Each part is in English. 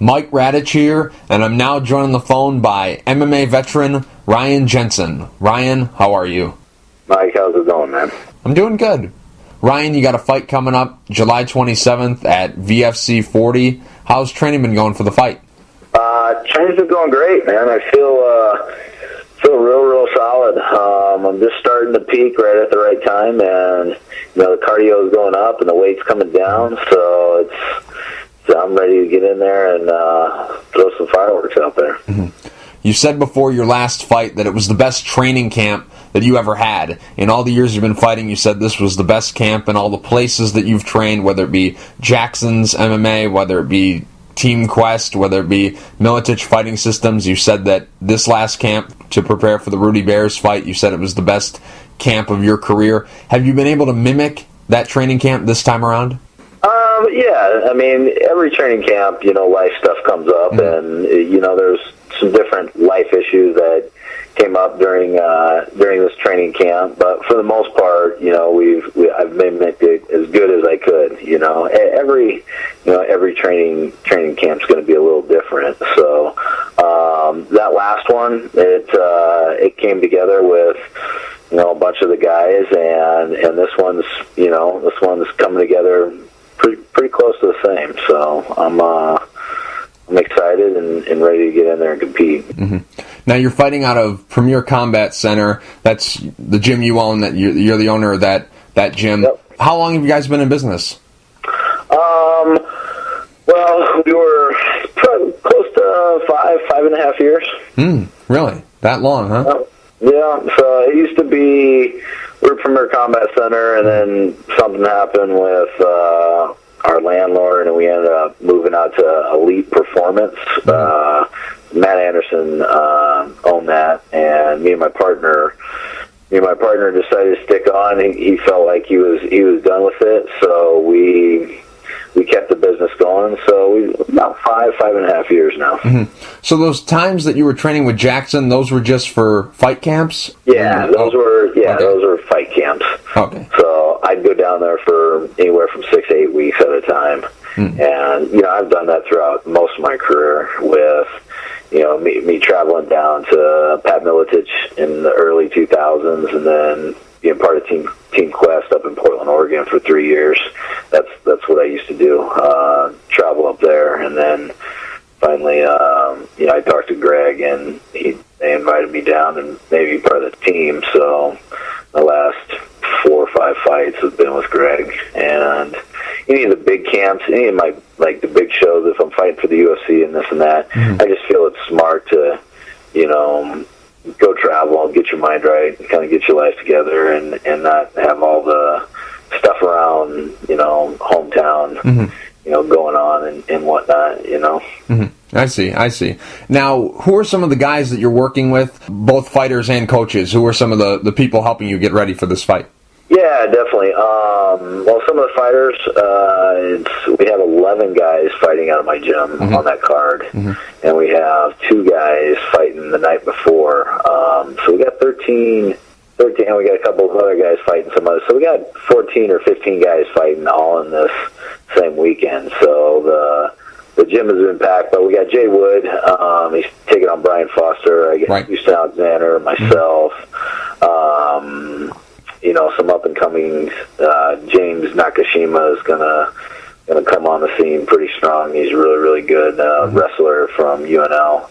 Mike Radich here, and I'm now joined on the phone by MMA Veteran Ryan Jensen. Ryan, how are you? Mike, how's it going, man? I'm doing good. Ryan, you got a fight coming up July 27th at VFC 40. How's training been going for the fight? Training's been going great, man. I feel real solid. I'm just starting to peak right at the right time, and the cardio is going up and the weight's coming down, so I'm ready to get in there and throw some fireworks out there. Mm-hmm. You said before your last fight that it was the best training camp that you ever had. In all the years you've been fighting, you said this was the best camp in all the places that you've trained, whether it be Jackson's MMA, whether it be Team Quest, whether it be Radich Fighting Systems. You said that this last camp to prepare for the Rudy Bears fight, you said it was the best camp of your career. Have you been able to mimic that training camp this time around? Yeah, I mean, every training camp, life stuff comes up, and there's some different life issues that came up during this training camp. But for the most part, I've mimicked it as good as I could. Every training camp's going to be a little different. So that last one, it came together with a bunch of the guys, and this one's coming together pretty close to the same. So I'm excited and ready to get in there and compete. Mm-hmm. Now you're fighting out of Premier Combat Center. That's the gym you own. That you're the owner of that gym. Yep. How long have you guys been in business? Well, we were close to 5.5 years. Really? That long, huh? Yeah. So it used to be we were Premier Combat Center, and then something happened with our landlord, and we ended up moving out to Elite Performance. Matt Anderson owned that, and me and my partner decided to stick on. He felt like he was done with it, so we kept the business going. So we about 5.5 years now. Mm-hmm. So those times that you were training with Jackson, those were just for fight camps? Yeah, those were fight camps. Okay. So I'd go down there for anywhere from 6 to 8 weeks at a time, and I've done that throughout most of my career with me traveling down to Pat Miletich in the early 2000s, and then being part of Team Quest up in Portland, Oregon for 3 years. That's what I used to do, travel up there, and then finally, I talked to Greg, and they invited me down and maybe part of the team. So the last 4 or 5 fights have been with Greg, and any of the big camps, any of my the big shows, if I'm fighting for the UFC and this and that, I just feel it's smart to, go travel, get your mind right, kind of get your life together, and not have all the stuff around, hometown, going on and whatnot, Mm-hmm. I see. Now, who are some of the guys that you're working with, both fighters and coaches? Who are some of the people helping you get ready for this fight? Yeah, definitely. Well, some of the fighters, we have 11 guys fighting out of my gym on that card, and we have 2 guys fighting the night before. So we got 13, and we got a couple of other guys fighting some others. So we got 14 or 15 guys fighting all in this same weekend. So the gym has been packed, but we got Jay Wood. He's taking on Brian Foster. I got Houston Alexander, myself. Some up and coming. James Nakashima is gonna come on the scene pretty strong. He's really, really good wrestler from UNL.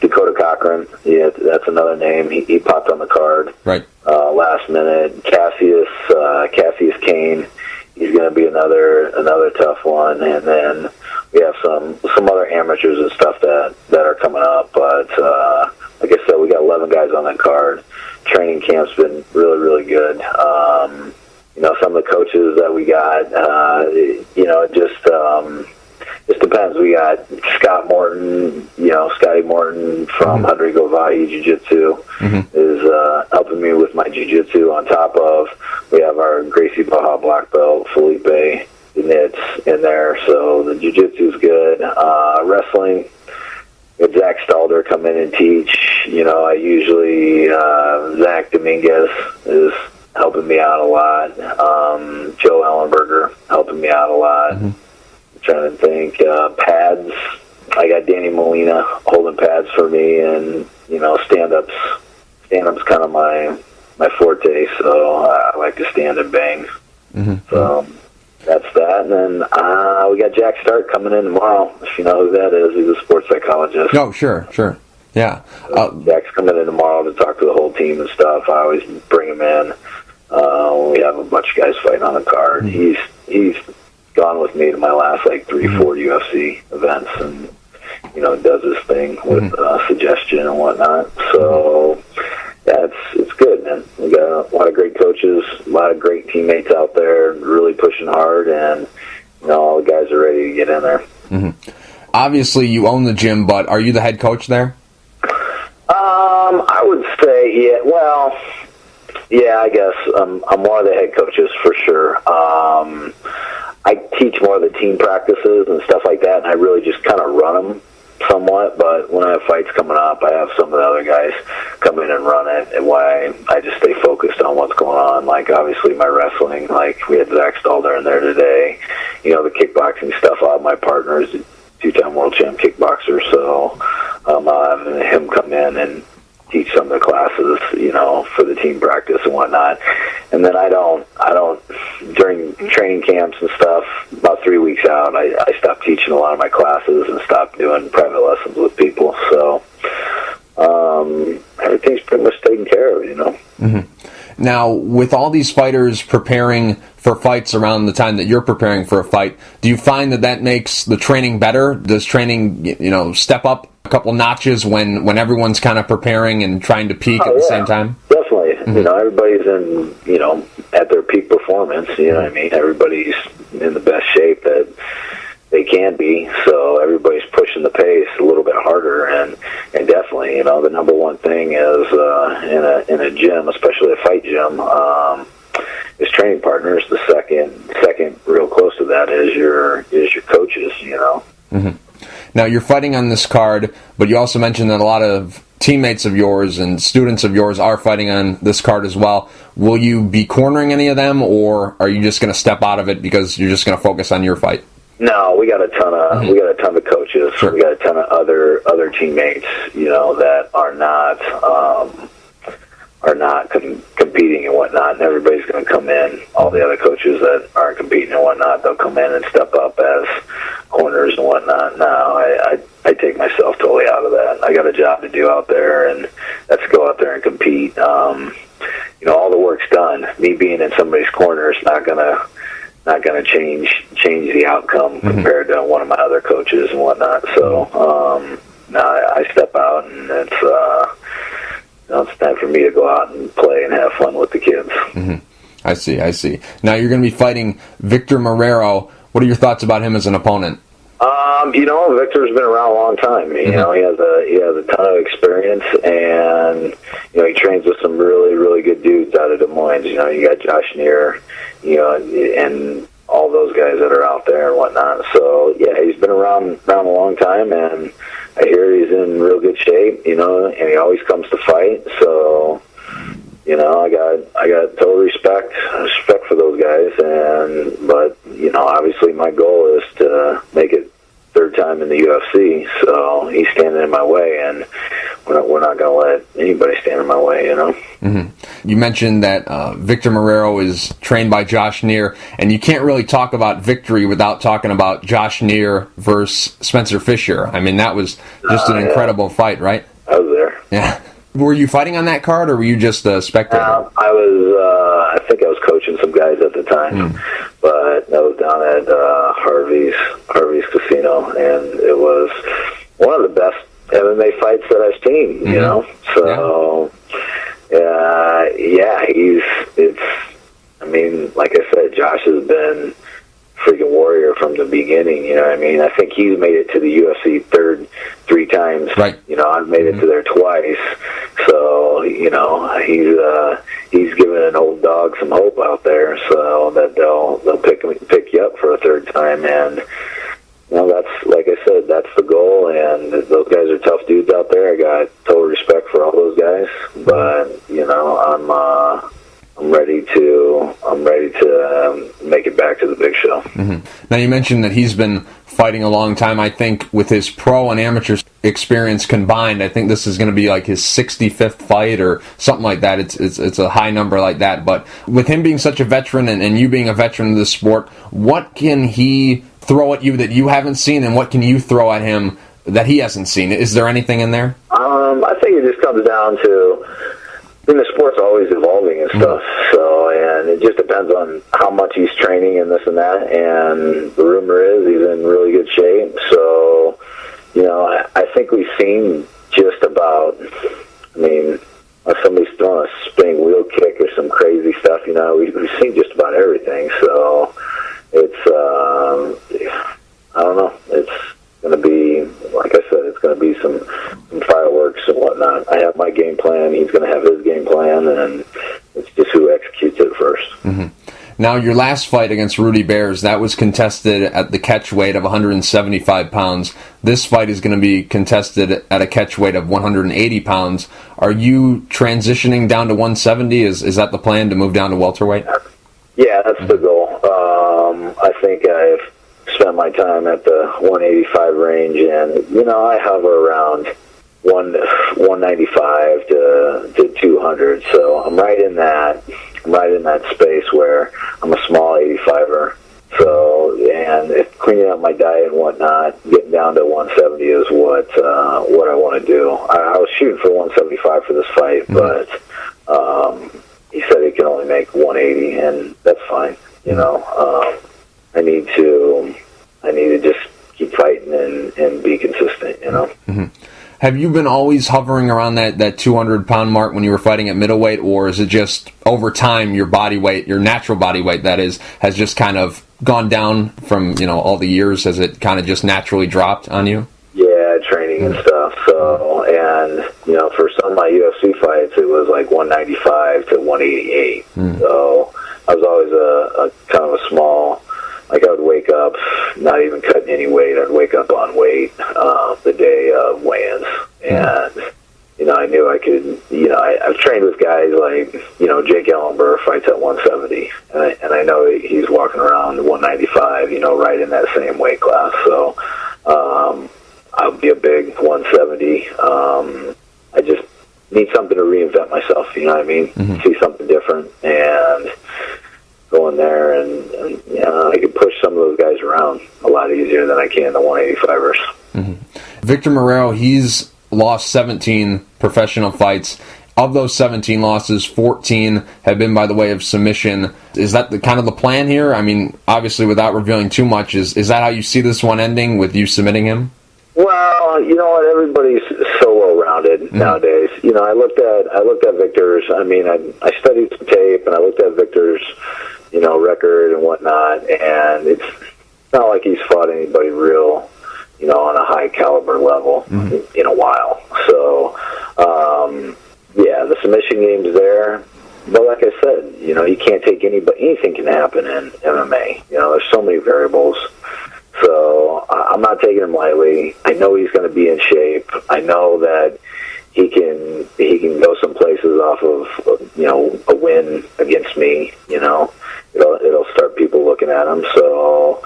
Dakota Cochran, yeah, that's another name. He popped on the card last minute. Cassius Kane, he's going to be another tough one. And then we have some other amateurs and stuff that are coming up. But like I said, we got 11 guys on that card. Training camp's been really, really good. Some of the coaches that we got, it just depends. We got Scott Morton, Scotty Morton from Rodrigo Valle Jiu-Jitsu is helping me with my Jiu-Jitsu. On top of, we have our Gracie Baja black belt, Felipe Nitz in there. So the Jiu-Jitsu is good. Wrestling, we had Zach Stalder come in and teach. I usually, Zach Dominguez is helping me out a lot. Joe Ellenberger helping me out a lot. Trying to think. Pads. I got Danny Molina holding pads for me, and stand-ups. Stand-ups kind of my forte, so I like to stand and bang. Mm-hmm. So that's that. And then we got Jack Stark coming in tomorrow. If you know who that is, he's a sports psychologist. Oh, sure. Yeah. Jack's coming in tomorrow to talk to the whole team and stuff. I always bring him in. We have a bunch of guys fighting on the card. Mm-hmm. He's gone with me to my last 3-4 UFC events, and does his thing with suggestion and whatnot. So yeah, it's good, man. We got a lot of great coaches, a lot of great teammates out there, really pushing hard, and all the guys are ready to get in there. Mm-hmm. Obviously, you own the gym, but are you the head coach there? I would say, yeah. Well, yeah, I guess I'm one of the head coaches for sure. I teach more of the team practices and stuff like that, and I really just kind of run them somewhat. But when I have fights coming up, I have some of the other guys come in and run it, and why I just stay focused on what's going on. Like, obviously, my wrestling, we had Zach Stalder in there today. The kickboxing stuff, I have my partner is a two-time world champ kickboxer, so I'm having him come in and teach some of the classes, for the team practice and whatnot. And then I don't during training camps and stuff, about 3 weeks out, I stopped teaching a lot of my classes and stopped doing private lessons with people. So everything's pretty much taken care of, Mm-hmm. Now, with all these fighters preparing for fights around the time that you're preparing for a fight, do you find that makes the training better? Does training, step up a couple notches when everyone's kind of preparing and trying to peak at the same time? Definitely. Mm-hmm. Everybody's in, at their peak performance, what I mean? Everybody's in the best shape that they can be, so everybody's pushing the pace a little bit harder, and definitely, the number one thing is in a gym, especially a fight gym, is training partners. The second real close to that is your coaches, Mm-hmm. Now, you're fighting on this card, but you also mentioned that a lot of teammates of yours and students of yours are fighting on this card as well. Will you be cornering any of them, or are you just going to step out of it because you're just going to focus on your fight? No, we got a ton of coaches. Sure. We got a ton of other teammates, that are not competing and whatnot. And everybody's going to come in. All the other coaches that aren't competing and whatnot, they'll come in and step up as corners and whatnot. No, I take myself totally out of that. I got a job to do out there, and that's go out there and compete. All the work's done. Me being in somebody's corner is not gonna change the outcome compared to one of my other coaches and whatnot. So I step out, and it's time for me to go out and play and have fun with the kids. Mm-hmm. I see. Now you're going to be fighting Victor Marrero. What are your thoughts about him as an opponent? Victor's been around a long time. He has a ton of experience, and he trains with some really, really good dudes out of Des Moines. You got Josh Neer, and all those guys that are out there and whatnot. So yeah, he's been around a long time, and I hear he's in real good shape. And he always comes to fight. So I got total respect for those guys, but obviously my goal is to make it third time in the UFC, so he's standing in my way, and we're not going to let anybody stand in my way, Mm-hmm. You mentioned that Victor Marrero is trained by Josh Neer, and you can't really talk about victory without talking about Josh Neer versus Spencer Fisher. I mean, that was just an incredible fight, right? I was there. Yeah. Were you fighting on that card, or were you just a spectator? I was. I think I was coaching some guys at the time, but I was down at Harvey's Casino, and it was one of the best MMA fights that I've seen. So like I said, Josh has been freaking warrior from the beginning. I think he's made it to the UFC three times. Right. I've made it to there twice. So he's given an old dog some hope out there, so that they'll pick you up for a third time. And that's, like I said, that's the goal. And those guys are tough dudes out there. I got total respect for all those guys. But ready to make it back to the big show. Now, you mentioned that he's been fighting a long time. I think with his pro and amateur experience combined, I think this is going to be like his 65th fight or something like that. It's a high number like that. But with him being such a veteran and you being a veteran of the sport, what can he throw at you that you haven't seen, and what can you throw at him that he hasn't seen? Is there anything in there? I think it just comes down to, the sport's always evolving and stuff, and it just depends on how much he's training and this and that, and the rumor is he's in really good shape, so, I think we've seen just about, if somebody's throwing a spinning wheel kick or some crazy stuff, we've seen just about everything, so it's, I don't know, it's going to be, like I said, it's going to be some fireworks and whatnot. I have my game plan. He's going to have his game plan, and it's just who executes it first. Now, your last fight against Rudy Bears, that was contested at the catch weight of 175 pounds. This fight is going to be contested at a catch weight of 180 pounds. Are you transitioning down to 170? Is that the plan, to move down to welterweight? Yeah, that's the goal. I think I've spent my time at the 185 range, and I hover around 195 to 200. So I'm right in that space where I'm a small 85er. So, and if cleaning up my diet and whatnot, getting down to 170 is what I want to do. I was shooting for 175 for this fight, but he said he can only make 180, and that's fine. I need to just keep fighting and be consistent, Have you been always hovering around that 200-pound mark when you were fighting at middleweight, or is it just over time your body weight, your natural body weight, that is, has just kind of gone down from, all the years? Has it kind of just naturally dropped on you? Yeah, training and stuff. So, and, for some of my UFC fights, it was like 195 to 188. So I was always a kind of a small, I would wake up not even cutting any weight. I'd wake up on weight the day of weigh-ins. And, I knew I could, I've trained with guys like, Jake Ellenberg fights at 170. And I know he's walking around 195, right in that same weight class. So I'll be a big 170. I just need something to reinvent myself, you know what I mean? See something different, and go in there, and I can push some of those guys around a lot easier than I can the 185ers. Victor Marrero, he's lost 17 professional fights. Of those 17 losses, 14 have been by the way of submission. Is that kind of the plan here? Obviously, without revealing too much, is that how you see this one ending, with you submitting him? Well, you know what? Everybody's so well-rounded nowadays. I looked at Victor's. I studied some tape, and I looked at Victor's, record and whatnot, and it's not like he's fought anybody real, on a high caliber level in a while. So, the submission game's there. But like I said, you can't take anything can happen in MMA. There's so many variables. So I'm not taking him lightly. I know he's going to be in shape. I know that he can go some places off of a win against me. It'll start people looking at him. So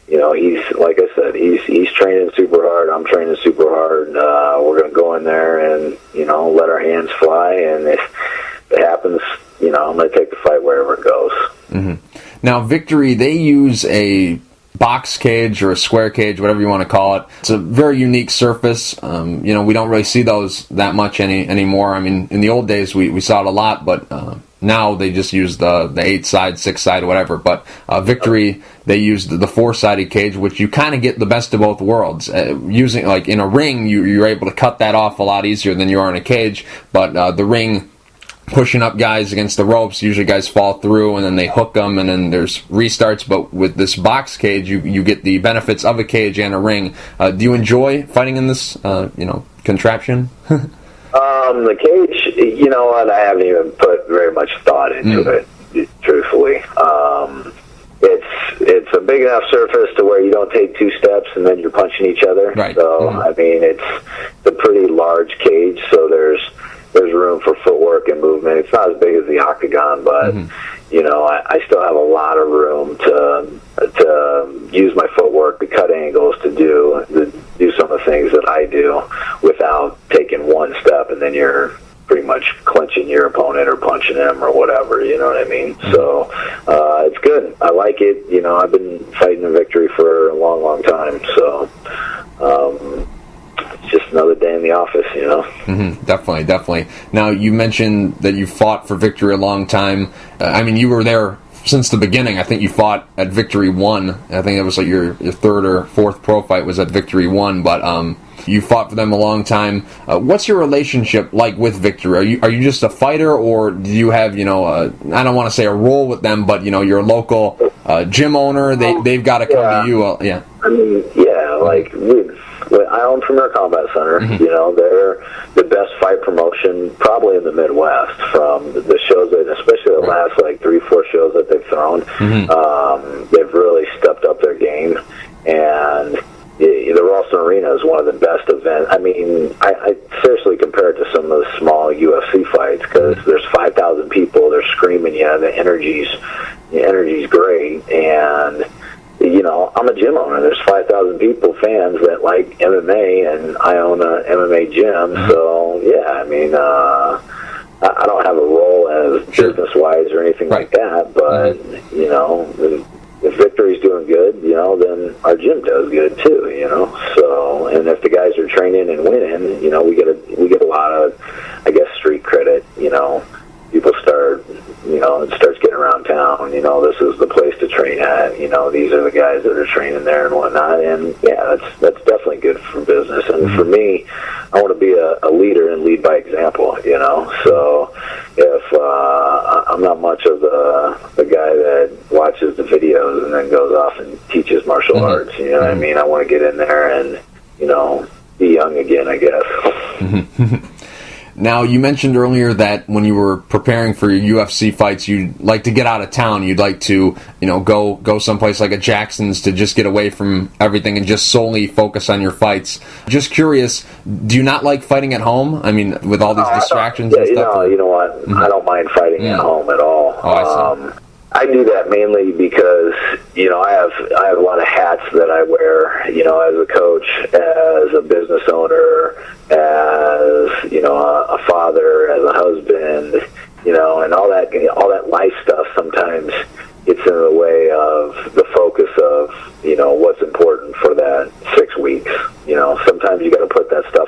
he's, like I said, he's training super hard. I'm training super hard. We're going to go in there and let our hands fly. And if it happens, I'm going to take the fight wherever it goes. Now, Victory, they use a box cage or a square cage, whatever you want to call it. It's a very unique surface. We don't really see those that much anymore. In the old days we saw it a lot, but now they just use the 8-side, 6-side, whatever. But Victory, they use the 4-sided cage, which you kind of get the best of both worlds. Using, like, in a ring, you're able to cut that off a lot easier than you are in a cage, but the ring, pushing up guys against the ropes, usually guys fall through and then they hook them and then there's restarts. But with this box cage, you get the benefits of a cage and a ring. Do you enjoy fighting in this contraption? The cage, you know what, I haven't even put very much thought into it, truthfully. It's a big enough surface to where you don't take 2 steps and then you're punching each other. Right. So it's a pretty large cage, so there's there's room for footwork and movement. It's not as big as the octagon, but you know, I still have a lot of room to use my footwork, to cut angles, to do some of the things that I do without taking one step and then you're pretty much clinching your opponent or punching him or whatever, you know what I mean? So it's good. I like it. You know, I've been fighting in Victory for a long, long time, so it's just another day in the office, you know? Definitely. Now, you mentioned that you fought for Victory a long time. I mean, you were there since the beginning. I think you fought at Victory 1. I think it was like your third or fourth pro fight was at Victory 1, but you fought for them a long time. What's your relationship like with Victory? Are you just a fighter, or do you have, you know, I don't want to say a role with them, but, you know, you're a local gym owner, they've got to come to you? Yeah. I mean, yeah, like, I own Premier Combat Center. You know, they're the best fight promotion probably in the Midwest, from the shows that, especially the last like 3-4 shows that they've thrown. They've really stepped up their game, and the Ralston Arena is one of the best events. I mean, I seriously compare it to some of the small UFC fights, because there's 5,000 people, they're screaming you, the energy's great, and you know, I'm a gym owner. There's 5,000 people, fans that like MMA, and I own a MMA gym. So yeah, I mean, I don't have a role as business-wise or anything like that, but you know, if Victory's doing good, you know, then our gym does good too, you know. So, and if the guys are training and winning, you know, we get a lot of, I guess, street credit. You know, people start, you know, it starts getting around town. You know, this is the place to train at. You know, these are the guys that are training there and whatnot. And yeah, that's definitely good for business. And for me, I want to be a leader and lead by example. You know, so if I'm not much of the guy that watches the videos and then goes off and teaches martial arts. You know what I mean? I want to get in there and, you know, be young again, I guess. Now, you mentioned earlier that when you were preparing for your UFC fights, you'd like to get out of town. You'd like to, you know, go someplace like a Jackson's to just get away from everything and just solely focus on your fights. Just curious, do you not like fighting at home? I mean, with all these distractions and stuff? You know what? I don't mind fighting at home at all. Oh, I see. I do that mainly because, you know, I have a lot of hats that I wear, you know, as a coach, as a business owner, as, you know, a father, as a husband, you know, and all that life stuff sometimes gets in the way of the focus of, you know, what's important for that 6 weeks. You know, sometimes you got to put that stuff,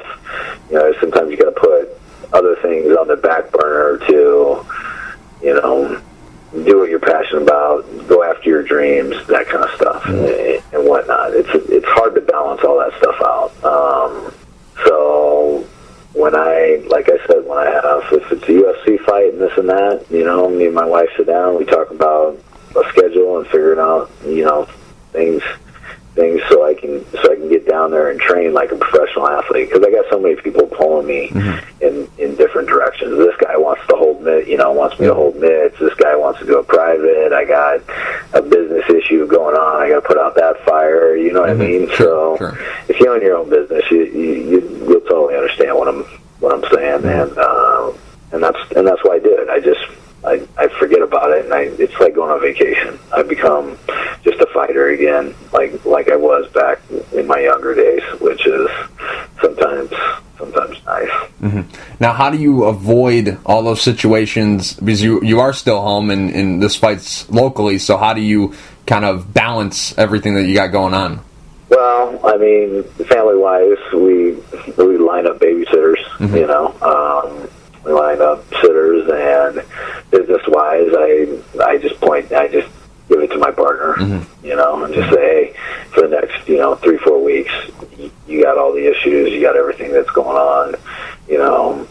you know, sometimes you got to put other things on the back burner to, you know, do what you're passionate about, go after your dreams, that kind of stuff, and whatnot. It's hard to balance all that stuff out. So when like I said, if it's a UFC fight and this and that, you know, me and my wife sit down, we talk about a schedule and figuring out, you know, things so I can get down there and train like a professional athlete, because I got so many people pulling me in different directions. This guy wants to hold wants me to hold mitts. This guy wants to do a private. I got a business issue going on. I got to put out that fire. You know what I mean? So if you own your own business, you'll totally understand what I'm saying, and that's why I do it. I forget about it, and it's like going on vacation. I become just a fighter again, like I was back in my younger days, which is sometimes nice. Now, how do you avoid all those situations? Because you are still home, and this fight's locally, so how do you kind of balance everything that you got going on? Well, I mean, family-wise, we line up babysitters, you know. We line up sitters, and business-wise, I just give it to my partner, you know, and just say, hey, for the next, 3-4 weeks, you got all the issues, you got everything that's going on, you know,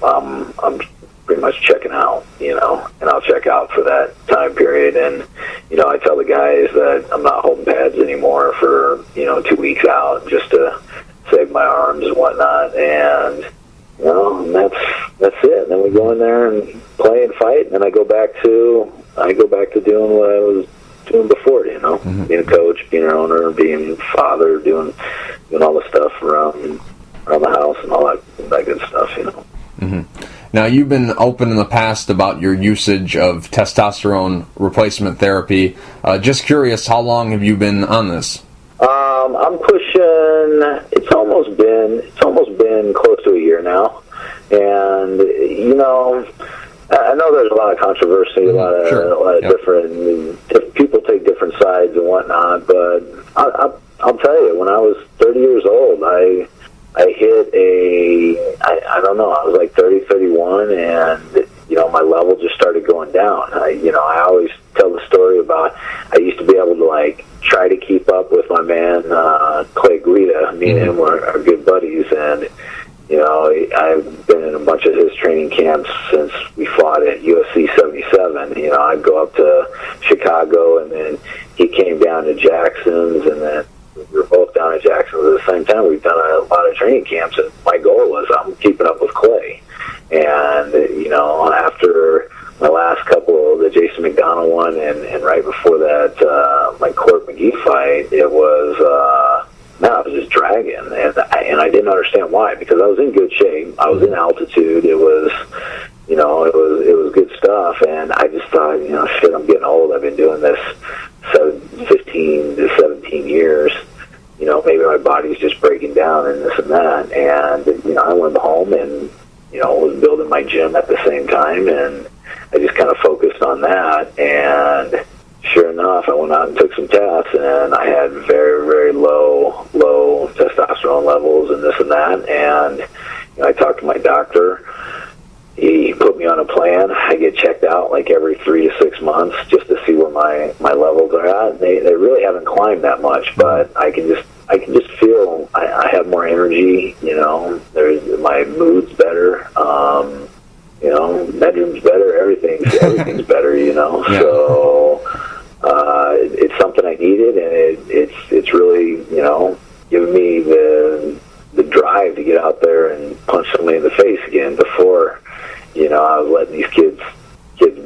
I'm pretty much checking out, you know, and I'll check out for that time period, and, you know, I tell the guys that I'm not holding pads anymore for, 2 weeks out, just to save my arms and whatnot, and, and that's it. And then we go in there and play and fight, and then I go back to doing what I was doing before, being a coach, being an owner, being a father, doing all the stuff around the house and all that good stuff, Now, you've been open in the past about your usage of testosterone replacement therapy. Just curious, how long have you been on this? I'm pushing. It's almost been close to a year now, and I know there's a lot of controversy, a lot of different people take different sides and whatnot. But I'll tell you, when I was 30 years old, I hit I don't know, I was like 30, 31, and my level just started going down. I always tell the story about I used to be able to try to keep up with my man Clay Guida. Me and him are good buddies, and I've been in a bunch of his training camps since we fought at UFC 77. I'd go up to Chicago, and then he came down to Jackson's, and then we were both down at Jackson's at the same time. We've done a lot of training camps, and my goal was I'm keeping up with Clay. And, after my last couple, the Jason McDonald one, and right before that, my Court McGee fight, it was, I was just dragging, and I didn't understand why, because I was in good shape. I was in altitude. It was, it was good stuff, and I just thought, shit, I'm getting old. I've been doing this 15 to 17 years. Maybe my body's just breaking down and this and that. And, I went home and, was building my gym at the same time, and I just kind of focused on that. And sure enough, I went out and took some tests, and I had very, very low testosterone levels and this and that. And I talked to my doctor. He put me on a plan. I get checked out every 3 to 6 months just to see where my levels are at. They really haven't climbed that much, but I can just feel I have more energy. My mood's better. Bedroom's better. Everything's better. Yeah. So it's something I needed, and it's really giving me the drive to get out there and punch somebody in the face again. Before, I was letting these kids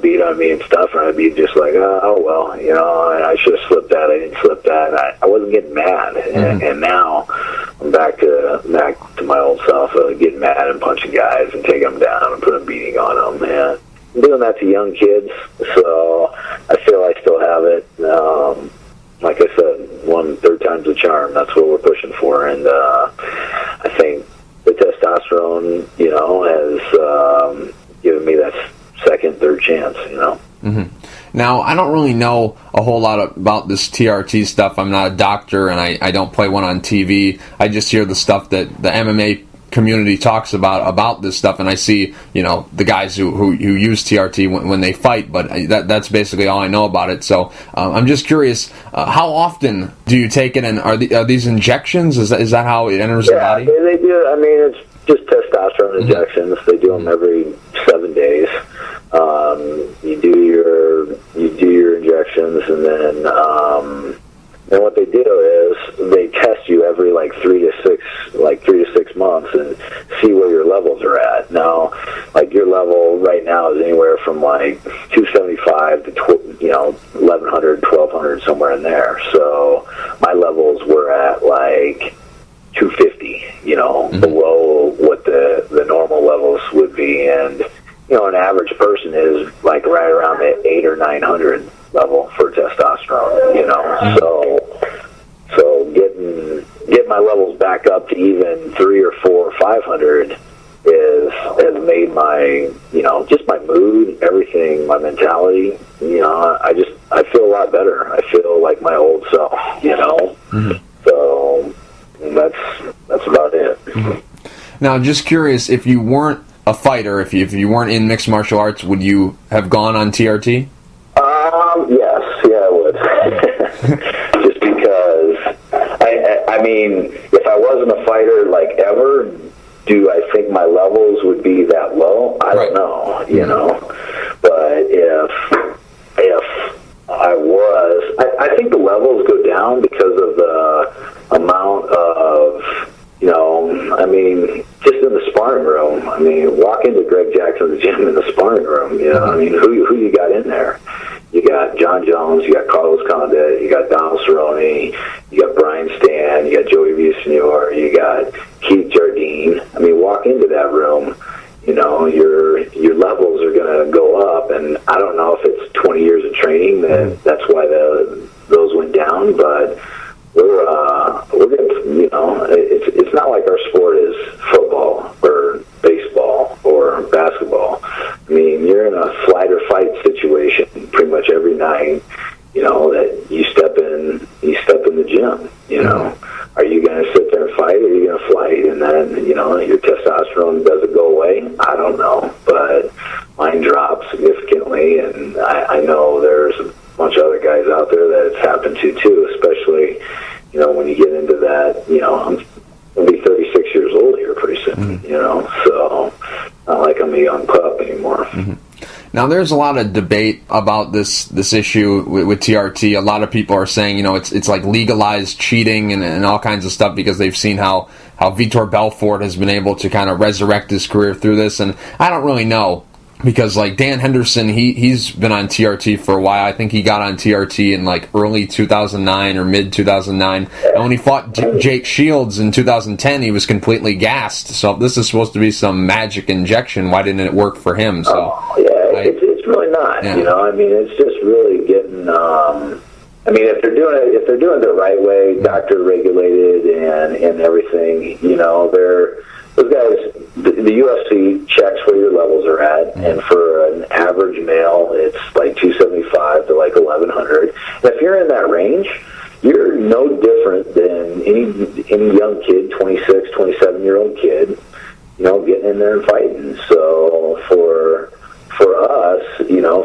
beat on me and stuff, and I'd be just like, oh well, I should have slipped that. I didn't slip that. I wasn't getting mad, and now I'm back to my old self, getting mad and punching guys and taking them down and putting a beating on them. And I'm doing that to young kids, so I feel I still have it. Like I said, third time's a charm. That's what we're pushing for, and I think the testosterone, has given me that second, third chance. Now, I don't really know a whole lot about this TRT stuff. I'm not a doctor, and I don't play one on TV. I just hear the stuff that the MMA community talks about this stuff, and I see the guys who use TRT when they fight, but that's basically all I know about it. So I'm just curious, how often do you take it, and are these injections? Is that how it enters the body? Yeah, they do. I mean, it's just testosterone injections. They do them every 7 days. You do your injections, and then what they do is they test you every 3 to 6 months and see where your levels are at. Now, your level right now is anywhere from 275 to 1100, 1200, somewhere in there. So my levels were at 250, below what the normal levels would be, and an average person is right around the 800 or 900 level for testosterone. So getting my levels back up to even 300 or 400 or 500 has made my just my mood, everything, my mentality. I feel a lot better. I feel like my old self. So that's about it. Now, just curious, if you weren't a fighter, if you weren't in mixed martial arts, would you have gone on TRT? Yes, I would. Just because, I mean, if I wasn't a fighter ever, do I think my levels would be that low? I don't know, But if I was, I think the levels go down because of the amount of, just in the sparring room. Walk into Greg Jackson's gym in the sparring room, who you got in there? You got John Jones, you got Carlos Condit, you got Donald Cerrone, you got Brian Stan, you got Joey Villasenor, you got Keith Jardine. Walk into that room, you're and I don't know if it's 20 years of training that's why those went down, but we're gonna, it's not like our sport is football or baseball or basketball. I mean, you're in a flight or fight situation pretty much every night. That you step in the gym. Are you going to sit there and fight, or are you going to fight? And then your testosterone doesn't go away. I don't know, but mine drops significantly, and I know there's a bunch of other guys out there that it's happened to too, especially when you get into that. I'm going to be 36 years old here pretty soon. So not like I'm a young pup anymore. Now, there's a lot of debate about this issue with TRT. A lot of people are saying, it's like legalized cheating and all kinds of stuff, because they've seen how Vitor Belfort has been able to kind of resurrect his career through this. And I don't really know, because like Dan Henderson, he's been on TRT for a while. I think he got on TRT in like early 2009 or mid 2009. And when he fought Jake Shields in 2010, he was completely gassed. So if this is supposed to be some magic injection, why didn't it work for him? So it's really not. Yeah. I mean, it's just really getting. I mean, if they're doing it the right way, doctor regulated and everything, those guys. The UFC checks where your levels are at, and for an average male, it's like 275 to like 1100. And if you're in that range, you're no different than any young kid, 26, 27-year-old kid, getting in there and fighting. So for us,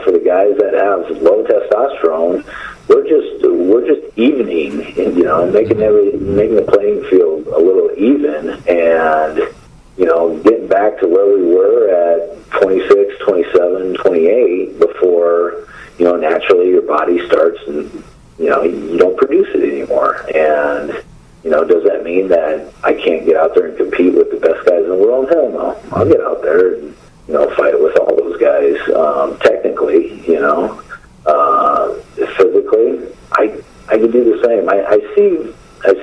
for the guys that have low testosterone, we're just evening, and making the playing field a little even, and getting back to where we were at 26, 27, 28 before naturally your body starts and you don't produce it anymore. And does that mean that I can't get out there and compete with the best guys in the world? Hell no. I'll get out there and fight with all those guys. Technically, physically, I can do the same. I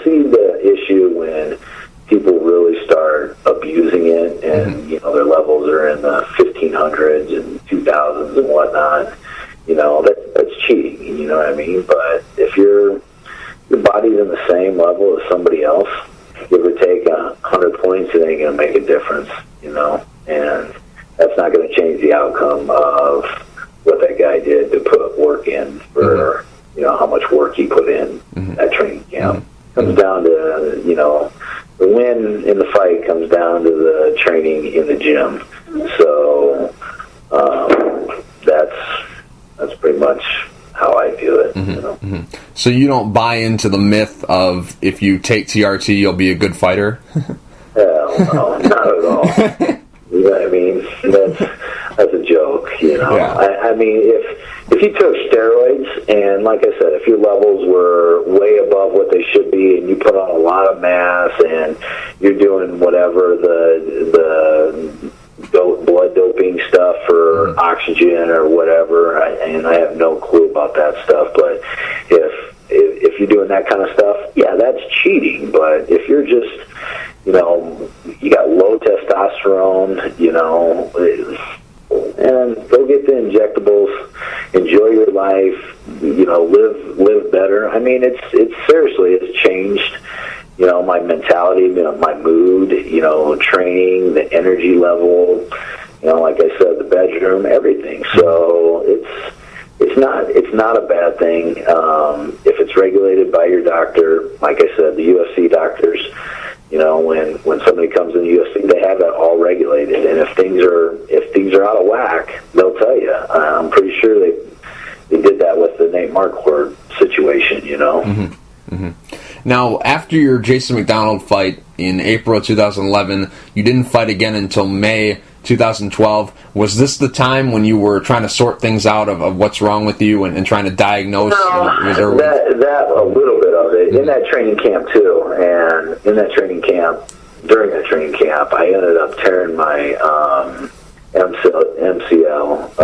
see the issue when people really start abusing it, and their levels are in the 1500s and 2000s and whatnot. That's cheating. You know what I mean? But if your body's in the same level as somebody else, give or take 100 points, it ain't gonna make a difference. And that's not going to change the outcome of what that guy did to put work in for how much work he put in at training camp. Comes down to the win in the fight comes down to the training in the gym. So that's pretty much how I view it. So you don't buy into the myth of if you take TRT you'll be a good fighter? Hell no, not at all. You know what I mean? That's a joke, Yeah. I mean, if you took steroids, and like I said, if your levels were way above what they should be, and you put on a lot of mass, and you're doing whatever the blood doping stuff for oxygen or whatever, and I have no clue about that stuff, but if you're doing that kind of stuff, yeah, that's cheating. But if you're just you got low testosterone, and go get the injectables, enjoy your life, live better. I mean, it's seriously changed, my mentality, my mood, training, the energy level, like I said, the bedroom, everything. So it's not a bad thing if it's regulated by your doctor. Like I said, the UFC doctors. When somebody comes in the UFC, they have that all regulated, and if things are out of whack, they'll tell you. I'm pretty sure they did that with the Nate Marquardt situation. Now, after your Jason McDonald fight in April 2011, you didn't fight again until May 2012. Was this the time when you were trying to sort things out of what's wrong with you and trying to diagnose? No, that a little bit of it in that training camp too, and during that training camp, I ended up tearing my MCL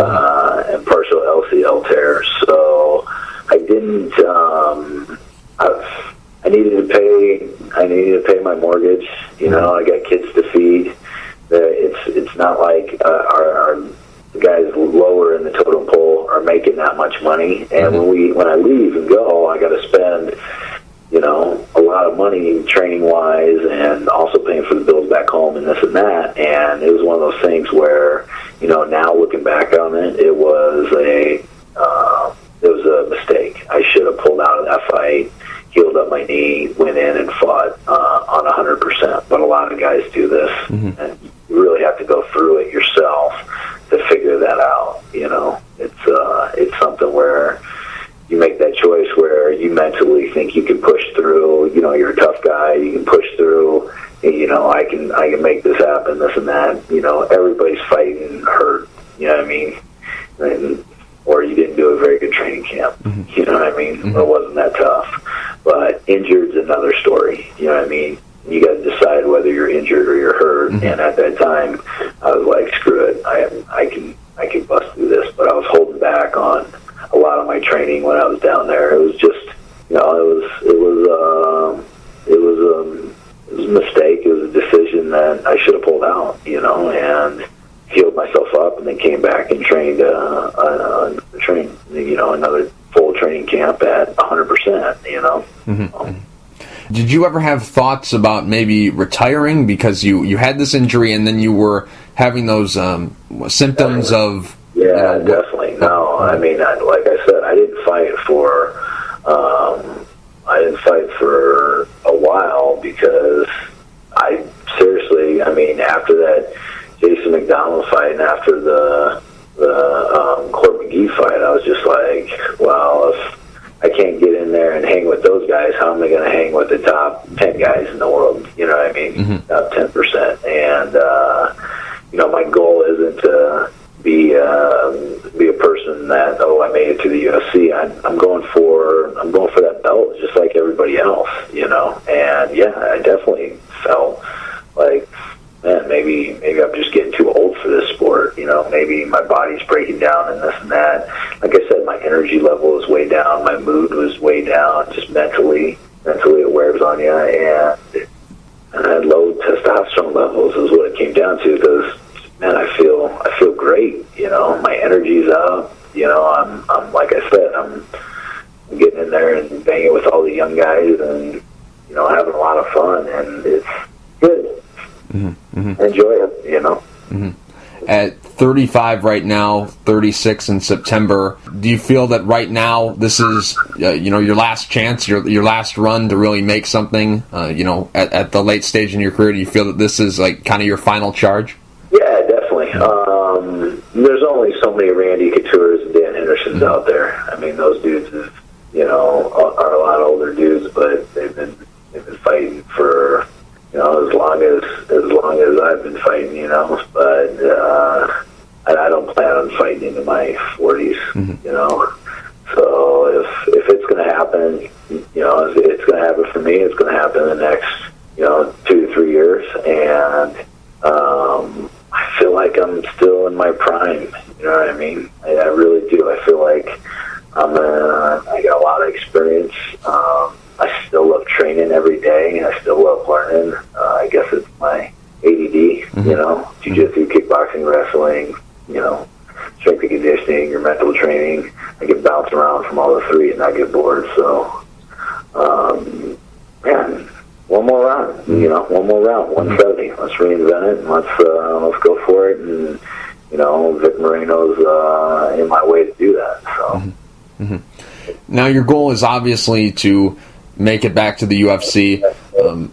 and partial LCL tear. So I didn't. I needed to pay my mortgage. I got kids to feed. It's not like our the guys lower in the totem pole are making that much money, and when I leave and go, I got to spend, a lot of money training wise, and also paying for the bills back home and this and that. And it was one of those things where, now looking back on it, it was a mistake. I should have pulled out of that fight, healed up my knee, went in and fought on 100%. But a lot of guys do this, and you really have to go through it yourself to figure that out. It's something where you make that choice where you mentally think you can push through. You're a tough guy. You can push through. I can make this happen. This and that. Everybody's fighting hurt. You know what I mean? Or you didn't do a very good training camp. You know what I mean? Or it wasn't that tough. But injured's another story. You know what I mean? You got to decide whether you're injured or you're hurt. And at that time, I was like, screw it. I can bust through this. But I was holding back on a lot of my training when I was down there. It was just, it was a mistake. It was a decision that I should have pulled out, and healed myself up, and then came back and trained another full training camp at 100%. Did you ever have thoughts about maybe retiring because you had this injury and then you were having those symptoms of? Yeah, definitely. No, I mean, like I said, I didn't fight for a while because after that Jason McDonald fight and after the Court McGee fight, I was just like, well, if I can't get in there and hang with those guys, how am I going to hang with the top 10 guys in the world? You know what I mean? Top 10%. And, my goal isn't to be a person that, I made it to the UFC. I'm going for that belt just like everybody else, And yeah, I definitely felt like, man, maybe I'm just getting too old for this sport. Maybe my body's breaking down and this and that. Like I said, my energy level was way down. My mood was way down. Just mentally it wears on you. And I had low testosterone levels is what it came down to because, man, I feel great. My energy's up. I'm like I said, I'm getting in there and banging with all the young guys and, having a lot of fun. And it's good. Enjoy it, At 35 right now, 36 in September, do you feel that right now this is, your last chance, your last run to really make something, at the late stage in your career? Do you feel that this is like kind of your final charge? Yeah, definitely. There's only so many Randy Coutures and Dan Hendersons out there. I mean, those dudes are a lot older dudes, but they've been fighting for, as long as I've been fighting, but I don't plan on fighting into my 40s, So if it's going to happen, it's going to happen for me. It's going to happen in the next, 2 to 3 years, and I feel like I'm still in my prime. You know what I mean? I really do. I feel like I got a lot of experience. I still love training every day, and I still love learning. I guess it's my ADD, jiu-jitsu, kickboxing, wrestling, strength and conditioning, your mental training. I can bounce around from all the three and not get bored. So, one more round, 170. Let's reinvent it, and let's go for it. And, Vic Moreno's in my way to do that. So. Now, your goal is obviously to make it back to the UFC.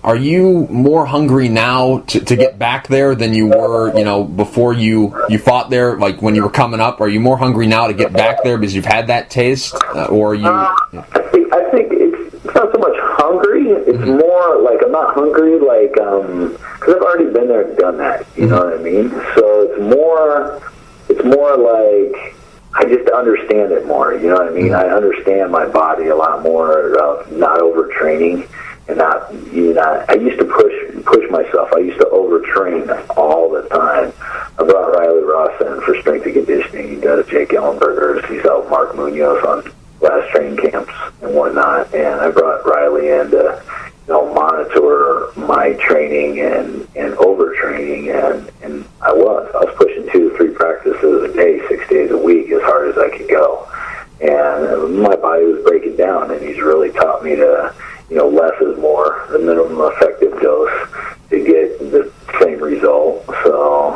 Are you more hungry now to get back there than you were, before you fought there, like when you were coming up? Are you more hungry now to get back there because you've had that taste, or are you? I think it's not so much hungry. It's more like I'm not hungry, like because I've already been there and done that. You know what I mean? So it's more like I just understand it more. You know what I mean? I understand my body a lot more of not overtraining and not. I used to push myself. I used to overtrain all the time. I brought Riley Ross in for strength and conditioning. He does Jake Ellenberger's. He's helped Mark Munoz on last training camps and whatnot. And I brought Riley in to monitor my training and overtraining, and I was pushing 2 to 3 practices a day. MMA 6 days a week as hard as I could go. And my body was breaking down, and he's really taught me to, less is more, the minimum effective dose to get the same result. So,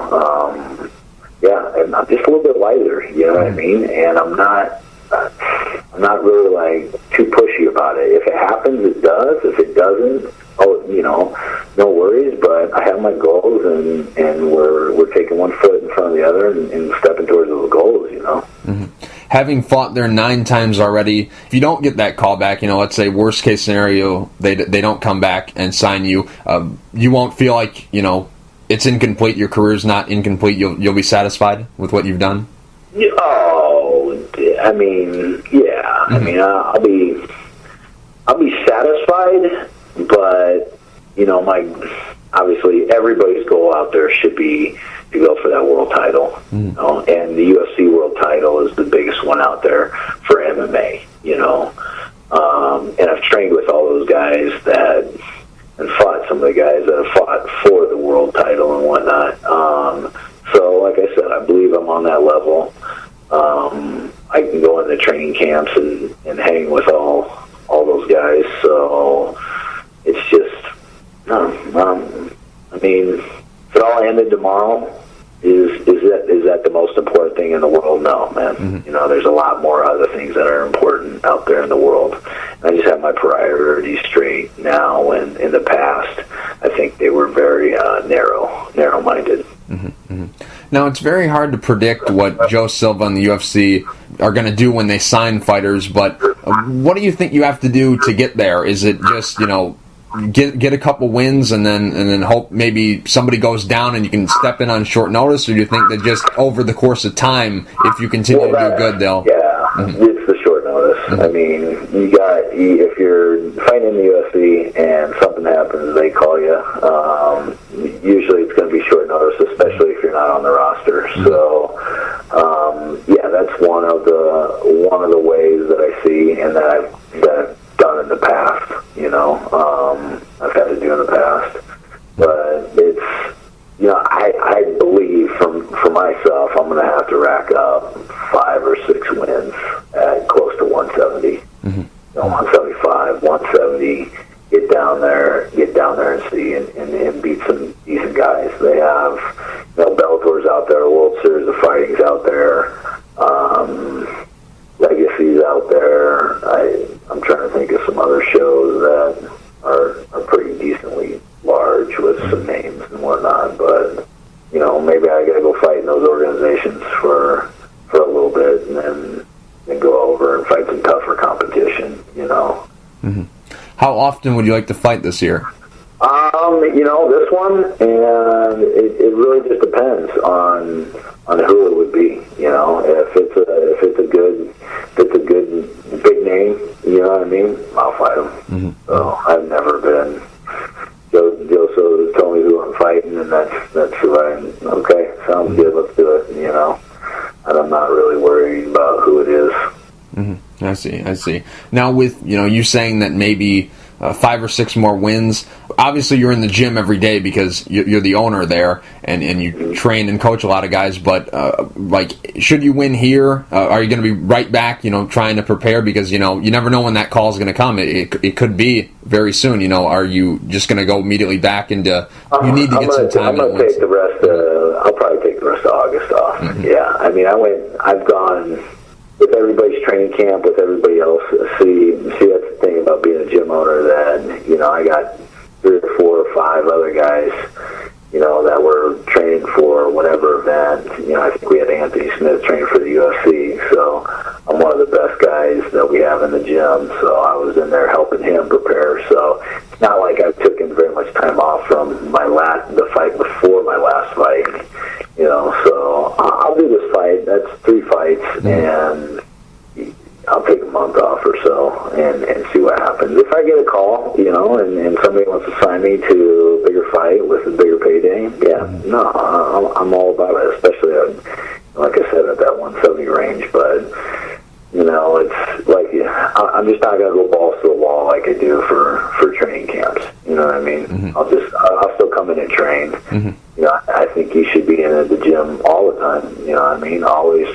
and I'm just a little bit lighter, you know what I mean? And I'm not really like too pushy about it. If it happens, it does. If it doesn't, no worries. But I have my goals, and we're taking one foot in front of the other and stepping towards those goals, Mm-hmm. Having fought there 9 times already, if you don't get that call back, let's say worst case scenario, they don't come back and sign you, you won't feel like, it's incomplete, your career's not incomplete, you'll be satisfied with what you've done? Oh, I mean, yeah. Mm-hmm. I mean, I'll be satisfied, but, obviously everybody's goal out there should be to go for that world title. Mm-hmm. And the UFC world title is the biggest one out there for MMA, and I've trained with all those guys and fought some of the guys that have fought for the world title and whatnot. So like I said, I believe I'm on that level. I can go into training camps and hang with all those guys. So it's just, I mean, if it all ended tomorrow, is that the most important thing in the world? No, man. Mm-hmm. There's a lot more other things that are important out there in the world. And I just have my priorities straight now, and in the past, I think they were very narrow-minded. Mm-hmm. Mm-hmm. Now, it's very hard to predict what Joe Silva and the UFC are going to do when they sign fighters, but what do you think you have to do to get there? Is it just, get a couple wins and then hope maybe somebody goes down and you can step in on short notice, or do you think that just over the course of time, if you continue to do good, they'll... Yeah, mm-hmm. It's the short notice. Mm-hmm. I mean, if you're fighting in the UFC and something happens, they call you. Usually it's going to be short notice, especially if you're not on the roster. Mm-hmm. So, that's one of the ways that I see and that I've done in the past. I've had to do in the past, but it's, I believe for myself, I'm going to have to rack up 5 or 6 wins at close to 170. Mm-hmm. 175, 170. Get down there and see and beat some decent guys. They have, Bellator's out there, World Series of Fighting's out there, Legacy's out there. I'm trying to think of some other shows that are pretty decently large with some names and whatnot, but maybe I gotta go fight in those organizations for a little bit and then go over and fight some tougher competition. Mm-hmm. How often would you like to fight this year? This one, and it really just depends on who it would be. If it's a good big name, you know what I mean, I'll fight him. Mm-hmm. So I've never been. Joe so told me who I'm fighting, and that's who I am. Okay, sounds good. Let's do it. And I'm not really worried about who it is. Mm-hmm. I see. Now, with you saying that maybe 5 or 6 more wins. Obviously, you're in the gym every day because you're the owner there, and you train and coach a lot of guys. But should you win here, are you going to be right back? Trying to prepare because you never know when that call is going to come. It could be very soon. Are you just going to go immediately back into? You need to get some time. I'm going to take the rest. I'll probably take the rest of August off. Mm-hmm. Yeah, I mean, I've gone with everybody's training camp, with everybody else. See, that's the thing about being a gym owner, that, I got 3 or 4 or 5 other guys, that were training for whatever event. I think we had Anthony Smith training for the UFC, so I'm one of the best guys that we have in the gym, so I was in there helping him prepare. So it's not like I took in very much time off from the fight before my last fight, so I'll do this fight. That's 3 fights, and I'll take a month off or so and see what happens. If I get a call, and somebody wants to sign me to a bigger fight with a bigger payday, I'm all about it, especially, like I said, at that 170 range. But it's like I'm just not going to go balls to the wall like I do for training camps. You know what I mean? Mm-hmm. I'll still come in and train. Mm-hmm. I think you should be in the gym all the time. You know what I mean? Always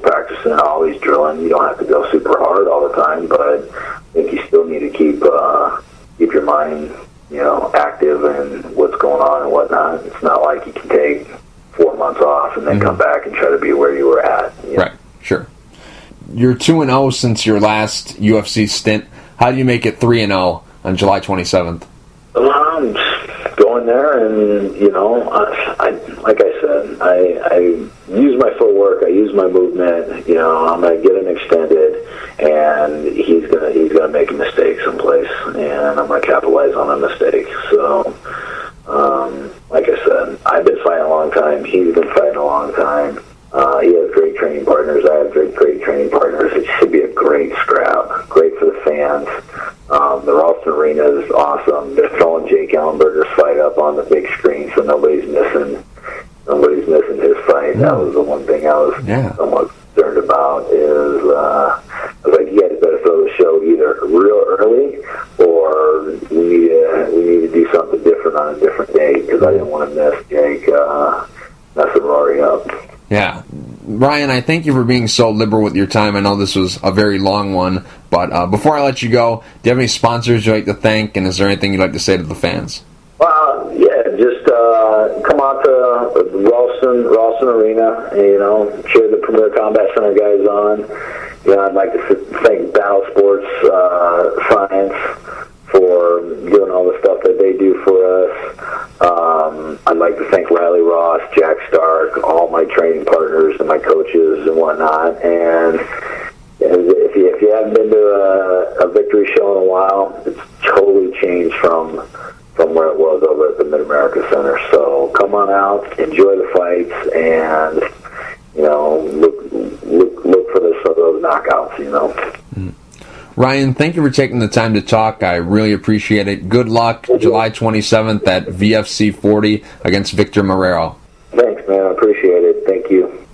practicing, always drilling. You don't have to go super hard all the time, but I think you still need to keep your mind, active and what's going on and whatnot. It's not like you can take 4 months off and then come back and try to be where you were at. Right, sure. You're 2-0 since your last UFC stint. How do you make it 3-0 on July 27th? Going there and, I like I said, I use my footwork, I use my movement, I'm going to get him extended, and he's gonna make a mistake someplace, and I'm going to capitalize on a mistake. So, like I said, I've been fighting a long time, he's been fighting a long time. He has great training partners. I have great training partners. It should be a great scrap. Great for the fans. The Ralston Arena is awesome. They're throwing Jake Ellenberger's fight up on the big screen, so nobody's missing his fight. That was the one thing I was somewhat concerned about. Is I was like, you guys better throw the show either real early, or we need to do something different on a different day, because I didn't want to miss Jake messing Rory up. Yeah. Ryan, I thank you for being so liberal with your time. I know this was a very long one, but before I let you go, do you have any sponsors you'd like to thank, and is there anything you'd like to say to the fans? Just come out to Ralston Arena, and, cheer the Premier Combat Center guys on. I'd like to thank Battle Sports Science for doing all the stuff that they do for us. I'd like to thank Riley Ross, Jack Stark, all my training partners and my coaches and whatnot. And if you haven't been to a victory show in a while, it's totally changed from where it was over at the Mid-America Center. So come on out, enjoy the fights, and look for those knockouts. Mm-hmm. Ryan, thank you for taking the time to talk. I really appreciate it. Good luck July 27th at VFC 40 against Victor Marrero. Thanks, man. I appreciate it. Thank you.